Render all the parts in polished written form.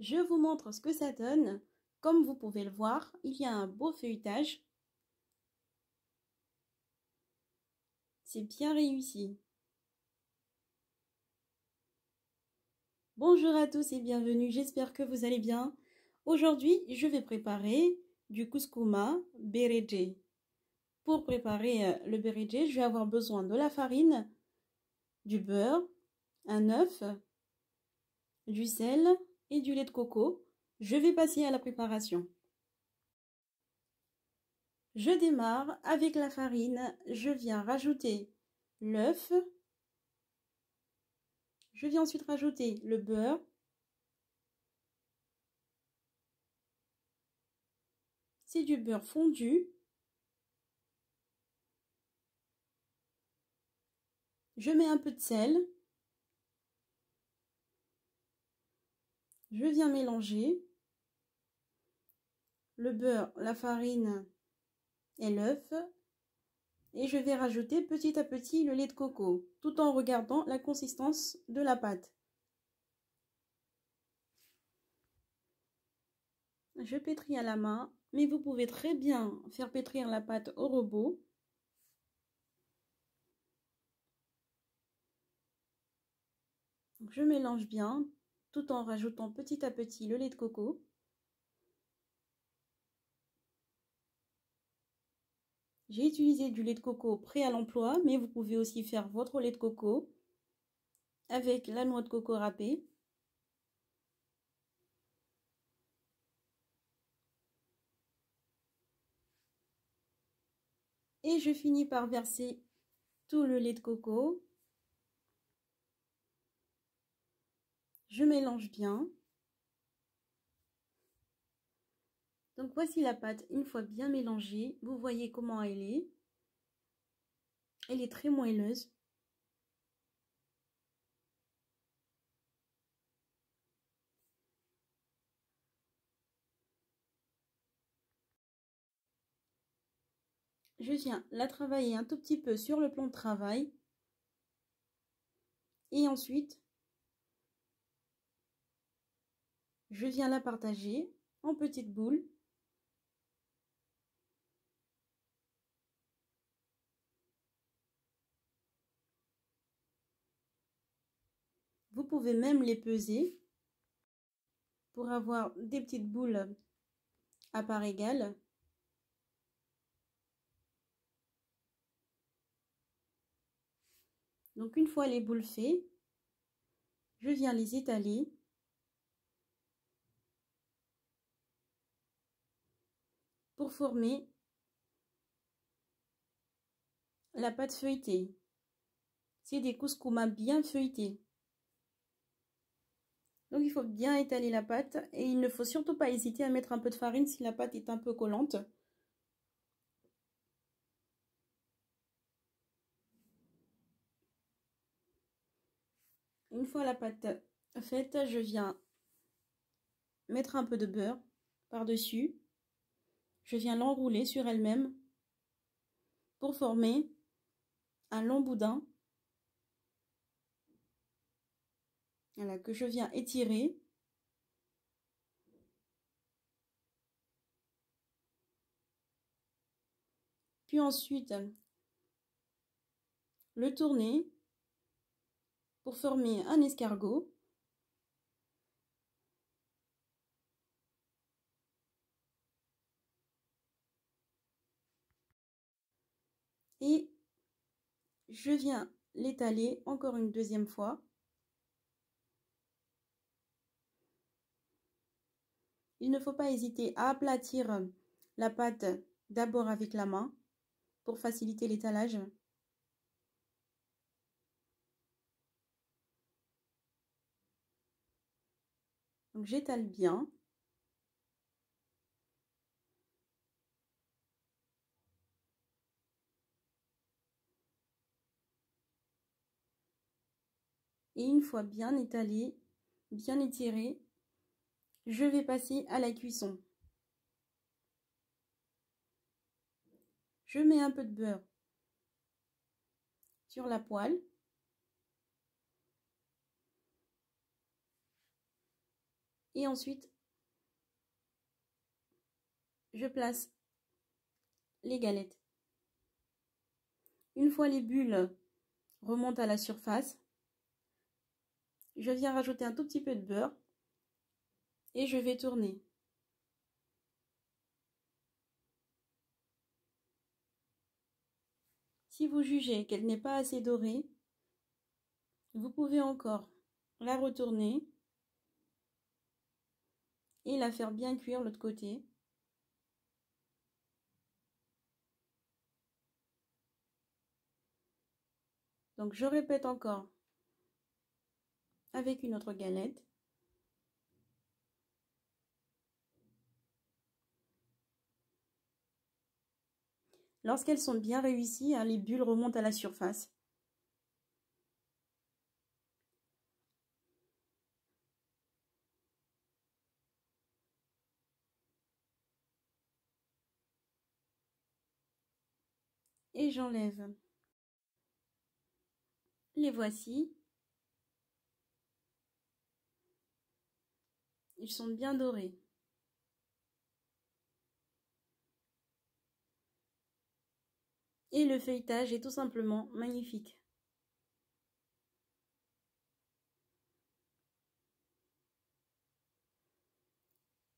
Je vous montre ce que ça donne. Comme vous pouvez le voir, il y a un beau feuilletage. C'est bien réussi. Bonjour à tous et bienvenue, j'espère que vous allez bien. Aujourd'hui, je vais préparer du couscouma beredje. Pour préparer le beredje, je vais avoir besoin de la farine, du beurre, un œuf, du sel et du lait de coco. Je vais passer à la préparation. Je démarre avec la farine, je viens rajouter l'œuf. Je viens ensuite rajouter le beurre. C'est du beurre fondu. Je mets un peu de sel. Je viens mélanger le beurre, la farine et l'œuf. Et je vais rajouter petit à petit le lait de coco, tout en regardant la consistance de la pâte. Je pétris à la main, mais vous pouvez très bien faire pétrir la pâte au robot. Donc je mélange bien, tout en rajoutant petit à petit le lait de coco. J'ai utilisé du lait de coco prêt à l'emploi, mais vous pouvez aussi faire votre lait de coco avec la noix de coco râpée. Et je finis par verser tout le lait de coco. Je mélange bien. Donc voici la pâte une fois bien mélangée. Vous voyez comment elle est. Elle est très moelleuse. Je viens la travailler un tout petit peu sur le plan de travail. Et ensuite, je viens la partager en petites boules. Vous pouvez même les peser pour avoir des petites boules à part égale. Donc une fois les boules faites, je viens les étaler. Pour former la pâte feuilletée. C'est des couscoumas bien feuilletés. Donc il faut bien étaler la pâte et il ne faut surtout pas hésiter à mettre un peu de farine si la pâte est un peu collante. Une fois la pâte faite, je viens mettre un peu de beurre par-dessus. Je viens l'enrouler sur elle-même pour former un long boudin. Voilà, que je viens étirer. Puis ensuite, le tourner pour former un escargot. Et je viens l'étaler encore une deuxième fois. Il ne faut pas hésiter à aplatir la pâte d'abord avec la main pour faciliter l'étalage. Donc j'étale bien. Et une fois bien étalé, bien étiré, je vais passer à la cuisson. Je mets un peu de beurre sur la poêle. Et ensuite, je place les galettes. Une fois les bulles remontent à la surface, je viens rajouter un tout petit peu de beurre et je vais tourner. Si vous jugez qu'elle n'est pas assez dorée, vous pouvez encore la retourner et la faire bien cuire de l'autre côté. Donc je répète encore avec une autre galette. Lorsqu'elles sont bien réussies, les bulles remontent à la surface. Et j'enlève. Les voici. Ils sont bien dorés. Et le feuilletage est tout simplement magnifique.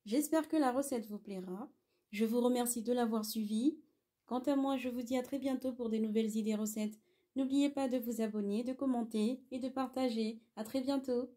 J'espère que la recette vous plaira. Je vous remercie de l'avoir suivie. Quant à moi, je vous dis à très bientôt pour de nouvelles idées recettes. N'oubliez pas de vous abonner, de commenter et de partager. À très bientôt.